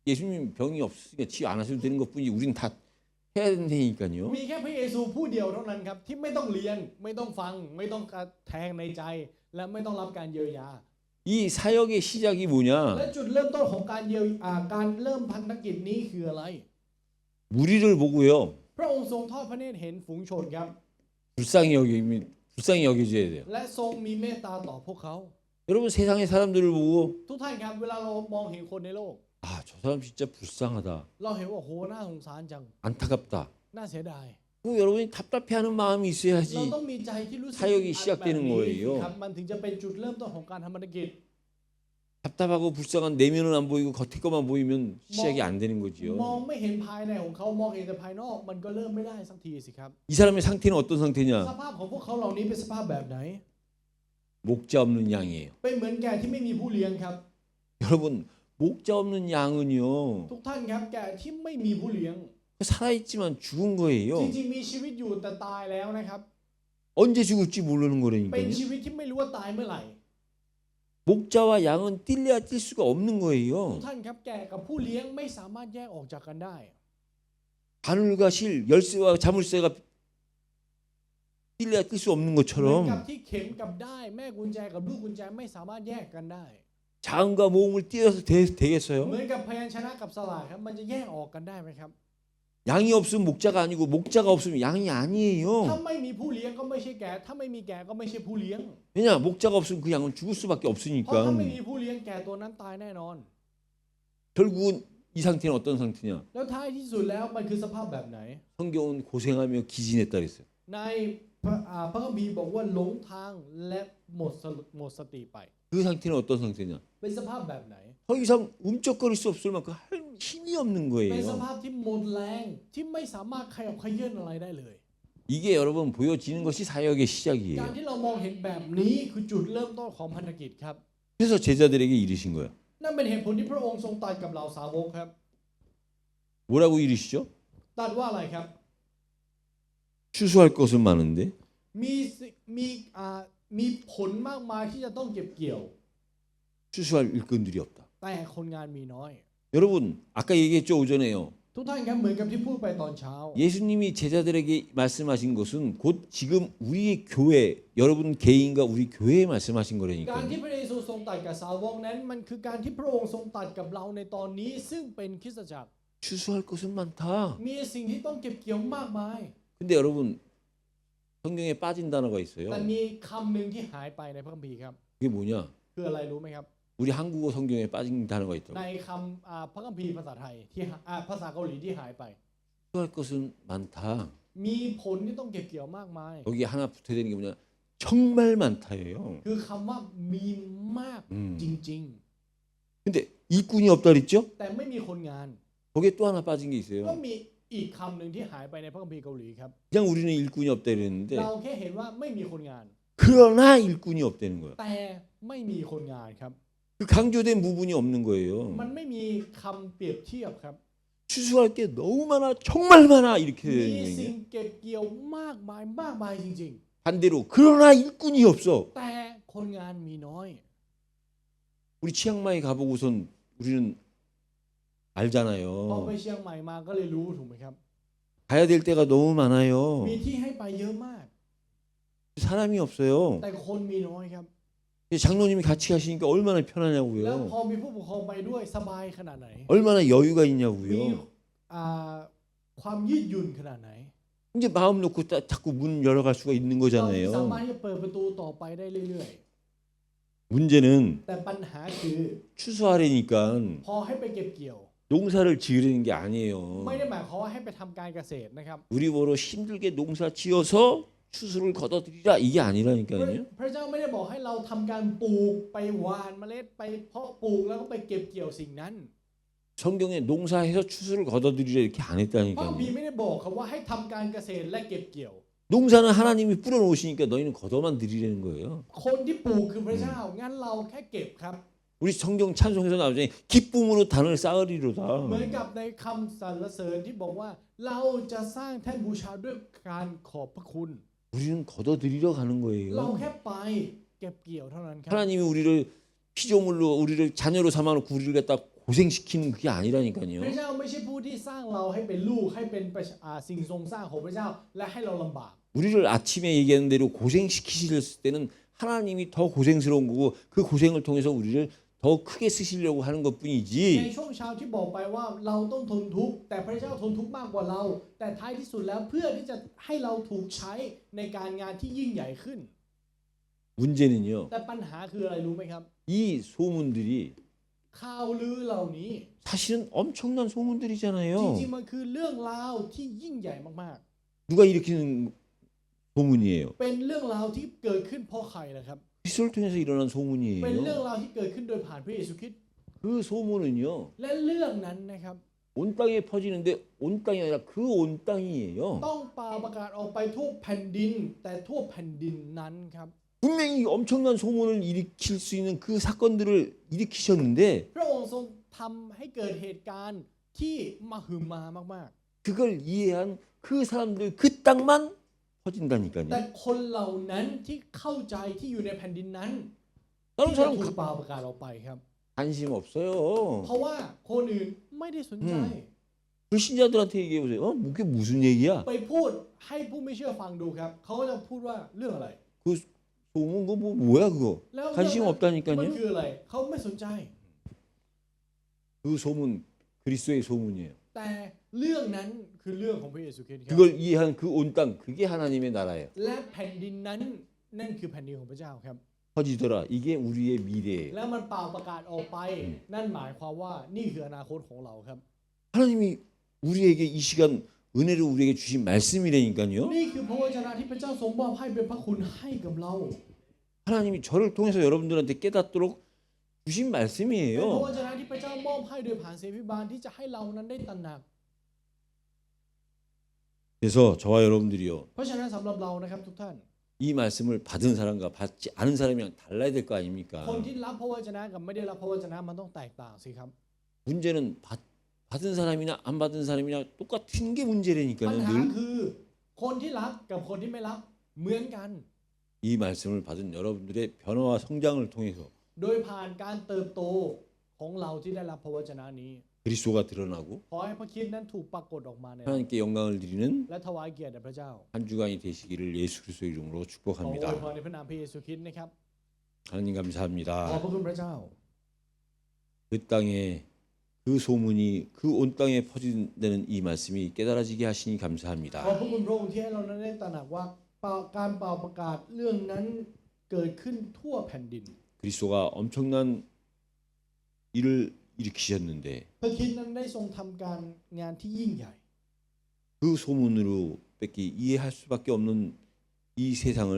예수님 병이 없으니까 치유 안 하셔도 되는 것뿐이지 우리는 다 해야 된다니까요. มีแค่พระเยซูผู้เดียวเท่านั้นครับที่ไม่ต้องเรียนไม่ต้องฟังไม่ต้องแทงในใจ และไม่ต้องรับการเยียวยา 이 사역의 시작이 และ 뭐냐? จุดเริ่มต้นของการเยียวยาการเริ่มพันธกิจนี้คืออะไร 무리를 보고요. พระองค์ทรงทอดพระเนตรเห็นฝูงชนครับ 불쌍히 여겨줘야 돼요. และทรงมีเมตตาต่อพวกเขา 여러분 세상의 사람들을 보고 ทุกท่านครับเวลาเรามองเห็นคนในโลก 아, 저 사람 진짜 불쌍하다. เราเห็นว่าโหน่าสงสารจัง 안타깝다. น่าเสียดาย 그 여러분이 답답해하는 마음이 เรา 있어야지 ต้องมีใจที่รู้สึก 사역이 แบบ 시작되는 นี้ 거예요. ครับมันถึงจะเป็นจุดเริ่มต้นของการทำพันธกิจ 답답하고 불쌍한 내면은 안 보이고 겉에 것만 보이면 시작이 안 되는 มอง 거지요. ไม่เห็นภายในของเขามองเห็นแต่ภายนอกมันก็เริ่มไม่ได้สักทีสิครับ 이 사람의 상태는 어떤 ส 상태냐? ภาพของพวกเขาเหล่านี้เป็นสภาพแบบไหน 목자 없는 양이에요. เป็นเหมือนแกะที่ไม่มีผู้เลี้ยงครับ 여러분 목자 없는 양은요 ทุกท่านครับแกะที่ไม่มีผู้เลี้ยง 살아있지만 죽은 จ 거예요. ริงๆมีชีวิตอยู่แต่ตายแล้วนะครับ 언제 죽을지 모르는 เป็น 거라니까요. ชีวิตที่ไม่รู้ว่าตายเมื่อไหร่ 목자와 양은 뛸래야 뛸 수가 없는 ทุก 거예요. ท่านครับแกะกับผู้เลี้ยงไม่สามารถแยกออกจากกันได้ 바늘과 실, 열쇠와 자물쇠가 뛸래야 뛸 수 없는 เหมือนกับ 것처럼 ที่เข็มกับได้ายแม่กุญแจกับลูกกุญแจไม่สามารถแยกกันได้ 자음과 모음을 띄어서 เหมื 되겠어요? อนกับพยัญชนะกับสระครับมันจะแยกออกกันได้ไหมครับ 양이 없으면 목자가 아니고 목자가 없으면 양이 ถ้า 아니에요. ไม่มีผู้เลี้ยงก็ไม่ใช่แกะถ้าไม่มีแกะก็ไม่ใช่ผู้เลี้ยง 왜냐 목자가 없으면 그 양은 죽을 수밖에 เพราะถ้าไม่ 없으니까. มีผู้เลี้ยงแกะตัวนั้นตายแน่นอน 결국은 이 상태는 어떤 상태냐? แล้วท้ายที่สุดแล้วมันคือสภาพแบบไหน 성경은 고생하며 기진했다 그랬어요. ในพระคัมภีร์บอกว่าหลงทางและหมดสติไป 그 상태는 어떤 상태냐? เป็นสภาพแบบไหน 더 이상 움쩍거릴 수 없을 만큼 할 힘이 없는 เป็นส 거예요. ภาพที่หมดแรงที่ไม่สามารถขยับขยื่นอะไรได้เลย 이게 여러분 보여지는 것이 사역의 การ 시작이에요. ที่เรามองเห็นแบบนี้คือจุดเริ่มต้นของพันธกิจครับ 그래서 제자들에게 이르신 거예요. นั่นเป็นเหตุผลที่พระองค์ทรงตรัสกับเหล่าสาวกครับ 뭐라고 이르시죠? ตรัสว่าอะไรครับ 추수할 것은 많은데 มีผลมากมายที่จะต้องเก็บเกี่ยว 추수할 일꾼들이 없다. แต่คนงานมีน้อย 여러분 아까 얘기했죠 오전에요. ทุกท่านครับเหมือนกับที่พูดไปตอนเช้า 예수님이 제자들에게 말씀하신 것은 곧 지금 우리의 교회, 여러분 개인과 우리 교회에 말씀하신 การ 거라니까요. ที่พระเยซูทรงตรัสกับสาวกนั้นมันคือการที่พระองค์ทรงตรัสกับเราในตอนนี้ซึ่งเป็นคริสตจักร 추수할 것은 많다. มีสิ่งที่ต้องเก็บเกี่ยวมากมาย 근데 여러분 성경에 빠진 단어가 있어요. แต่มีคำหนึ่งที่หายไปในพระคัมภีร์ครับ 그게 뭐냐? คืออะไรรู้ไหมครับ 우리 한국어 성경에 빠진 단어가 ใน 있다고. คำพระคัมภีร์ภาษาไทยที่ภาษาเกาหลีที่หายไป 추수할 것은 많다. มีผลที่ต้องเก็บเกี่ยวมากมาย 여기 하나 붙어야 되는 게 뭐냐? 정말 많다예요. คือคำว่ามีมากจริง 근데 일꾼이 없다 그랬죠? ๆ แต่ไม่มีคนงาน 거기에 또 하나 빠진 게 ก็ 있어요. มี อีกคำหนึ่งที่หายไปในพระคัมภีร์เกาหลีครับ 그냥 우리는 일꾼이 없다 그랬는데 เราแค่เห็นว่าไม่มีคนงาน 그러나 일꾼이 없다는 거야. แต่ไม่มีคนงานครับ 그 강조된 부분이 없는 거예요. มันไม่มีคำเปรียบเทียบครับ 추수할 게 너무 많아, 정말 많아 이렇게 มี 되는 สิ่ง 거예요. เก็บเกี่ยวมากมายจริง 반대로 그러나 일꾼이 없어. ๆ แต่คนงานมีน้อย 우리 치앙마이 가보고선 우리는 พอไป 알잖아요. เชียงใหม่มาก็เลยรู้ถูกไหมครับ 가야 될 때가 너무 많아요. มีที่ให้ไปเยอะมาก 사람이 없어요. แต่คนมีน้อยครับ 장로님이 같이 가시니까 얼마나 แล้ว 편하냐고요. พอมีผู้ปกครองไปด้วยสบายขนาดไหน 얼마나 여유가 มี 있냐고요. ความยืดหยุ่นขนาดไหน 이제 마음 놓고 자꾸 문 열어갈 수가 있는 เราสามารถ 거잖아요. ที่จะเปิดประตูต่อไปได้เรื่อย 문제는 ๆ แต่ปัญหาคือ 추수하려니까 พอให้ไปเก็บเกี่ยว 농사를 지으려는 게 ไม่ 아니에요. ได้หมายความว่าให้ไปทำการเกษตรนะครับ 우리 보러 힘들게 농사 지어서 추수를 거둬들이라 이게 아니라니까요. พระเจ้าไม่ได้บอกให้เราทำการปลูกไปหว่านเมล็ดไปเพาะปลูกแล้วก็ไปเก็บเกี่ยวสิ่งนั้น 성경에 농사해서 추수를 거둬들이라 이렇게 안 พระบี 했다니까요. ไม่ได้บอกครับว่าให้ทำการเกษตรและเก็บเกี่ยว 농사는 하나님이 뿌려놓으시니까 너희는 거둬만 들이라는 거예요. คนที่ปลูกคือพระเจ้างั้นเราแค่เก็บครับ 우리 성경 찬송에서 나오잖아요. 기쁨으로 단을 เหมือน 쌓으리로다. กับในคำสรรเสริญที่บอกว่าเราจะสร้างแท่นบูชาด้วยการขอบพระคุณ 우리는 거둬들이러 가는 เรา 거예요. แค่ไปเก็บเกี่ยวเท่านั้นครับ 하나님이 우리를 피조물로 우리를 자녀로 삼아놓고 우리를 갖다 고생시키는 그게 พระ 아니라니까요. เจ้าไม่ใช่ผู้ที่สร้างเราให้เป็นลูกให้เป็นสิ่งทรงสร้างของพระเจ้าและให้เราลำบาก 우리를 아침에 얘기하는 대로 고생시키실 때는 하나님이 더 고생스러운 거고 그 고생을 통해서 우리를 더 크게 쓰시려고 하는 ใน 것뿐이지. ช่วงเช้าที่บอกไปว่าเราต้องทนทุกข์แต่พระเจ้าทนทุกข์มากกว่าเรา แต่ท้ายที่สุดแล้วเพื่อที่จะให้เราถูกใช้ในการงานที่ยิ่งใหญ่ขึ้น 문제는요. แต่ปัญหาคืออะไรรู้ไหมครับ 이 소문들이 ข่าวลือเหล่านี้ 사실은 엄청난 จ 소문들이잖아요. ริงๆมันคือเรื่องราวที่ยิ่งใหญ่มาก 누가 일으키는 소문이에요. ๆ เป็นเรื่องราวที่เกิดขึ้นเพราะใครนะครับ 그리스도를 통해서 일어난 เป็นเรื่อง 소문이에요. ราวที่เกิดขึ้นโดยผ่านพระเยซูคริสต์ 그 소문은요. และเรื่องนั้นนะครับ 온 땅에 퍼지는데 온 땅이 아니라 그 온 땅이에요. ต้องประกาศออกไปทั่วแผ่นดิน แต่ทั่วแผ่นดินนั้นครับ 분명히 엄청난 소문을 일으킬 수 있는 그 사건들을 일으키셨는데 พระองค์ทรงทำให้เกิดเหตุการณ์ที่มหึมามาก 그걸 이해한 그 사람들 그 땅만 ๆ แต่ 퍼진다니까요. คนเหล่านั้นที่เข้าใจที่อยู่ในแผ่นดินนั้น 다른 ที่จะ 사람 ถูกประกาศออกไปครับ 관심 없어요. เพราะว่าคนอื่นไม่ได้สนใจ 불신자들한테 얘기해 보세요. 그게 무슨 얘기야? ไปพูดให้ผู้ไม่เชื่อฟังดูครับ เขาก็จะพูดว่าเรื่องอะไร 그 소문 그거 뭐야 그거? แล้ว 관심 มัน 없다니까요. คืออะไร เขาไม่สนใจ 그 소문 그리스도의 소문이에요. แต่เรื่องนั้นคือเรื่องของพระเยซูคริสต์ครับ 그걸 이해한 그 온 땅 그게 하나님의 나라예요. และแผ่นดินนั้นนั่นคือแผ่นดินของพระเจ้าครับ 퍼지더라. 이게 우리의 미래예요. แล้วมันเป่าประกาศออกไป นั่นหมายความว่านี่คืออนาคตของเราครับ 하나님이 우리에게 이 시간 은혜를 우리에게 주신 말씀이라니까요. นี่คือพระวจนะที่พระเจ้าทรงมอบให้เป็นพระคุณให้กับเรา 하나님이 저를 통해서 여러분들한테 깨닫도록 주신 เป็นพระ 말씀이에요. วจนะที่พระเจ้ามอบให้โดยผ่านเสพิบาลที่จะให้เรานั้นได้ตระหนัก 그래서 저와 여러분들이요. เพราะฉะนั้นสำหรับเรานะครับทุกท่าน 이 말씀을 받은 사람과 받지 않은 사람이랑 달라야 될 거 아닙니까? คนที่รับพระวจนะกับไม่ได้รับพระวจนะมันต้องแตกต่างสิครับ 문제는 받은 사람이나 안 받은 사람이나 똑같은 게 ปัญ 문제라니까요. หา 늘 คือคนที่รับกับคนที่ไม่รับเหมือนกัน 이 말씀을 받은 여러분들의 변화와 성장을 통해서 โดยผ่านการเติบโตของเราที่ได้รับพระวจนะนี้ 그리스도가 드러나고 ขอให้พระคริสต์นั้นถูกปรากฏออกมาใน 하나님께 영광을 드리는 และถวายเกียรติแด่พระเจ้า 한 주간이 되시기를 예수 그리스도의 이름으로 ขออวย 축복합니다. พรในพระนามพระเยซูคริสต์นะครับ 하나님 ขอบ 감사합니다. พระคุณพระเจ้า 그 땅에 그 소문이 그 온 땅에 퍼진다는 이 말씀이 깨달아지게 하시니 ขอบ 감사합니다. พระคุณพระองค์ที่ให้เรานั้นได้ตระหนักว่าการเป่าประกาศเรื่องนั้นเกิดขึ้นทั่วแผ่นดิน 그리스도가 엄청난 일을 일으키셨는데 พระคริสต์นั้นได้ทรงทำการงานที่ยิ่งใหญ่ 그 소문으로 뺏기 이해할 수밖에 없는 이 세상을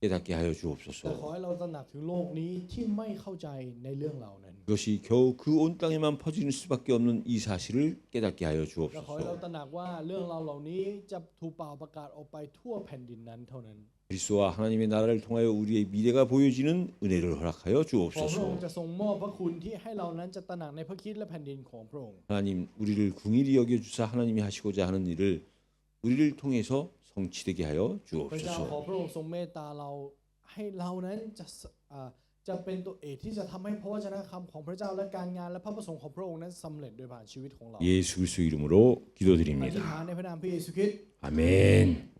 깨닫게 하여 แต่ขอ 주옵소서. ให้เราตระหนักถึงโลกนี้ที่ไม่เข้าใจในเรื่องเหล่านั้น 그것이 겨우 그 온 땅에만 퍼지는 수밖에 없는 이 사실을 깨닫게 하여 และขอให้เรา 주옵소서. ตระหนักว่าเรื่องราวเหล่านี้จะถูกเป่าประกาศออกไปทั่วแผ่นดินนั้นเท่านั้น 그리스도와 하나님의 나라를 통하여 우리의 미래가 보여지는 은혜를 허락하여 ขอพระองค์ 주옵소서. จะทรงมอบพระคุณที่ให้เรานั้นจะตระหนักในพระคริสต์และแผ่นดินของพระองค์ 하나님 우리를 궁일이 여겨 주사 하나님이 하시고자 하는 일을 우리를 통해서 성취되게 하여 พระเจ้าขอ 주옵소서. พระองค์ทรงเมตตาเราให้เรานั้นจะเป็นตัวเอกที่จะทำให้พระวจนะคำของพระเจ้าและการงานและพระประสงค์ของพระองค์นั้นสำเร็จโดยผ่านชีวิตของเรา 예수 그리스도 이름으로 อธิษ 기도드립니다. ฐานในพระนามพระเยซูคริสต์ 아멘.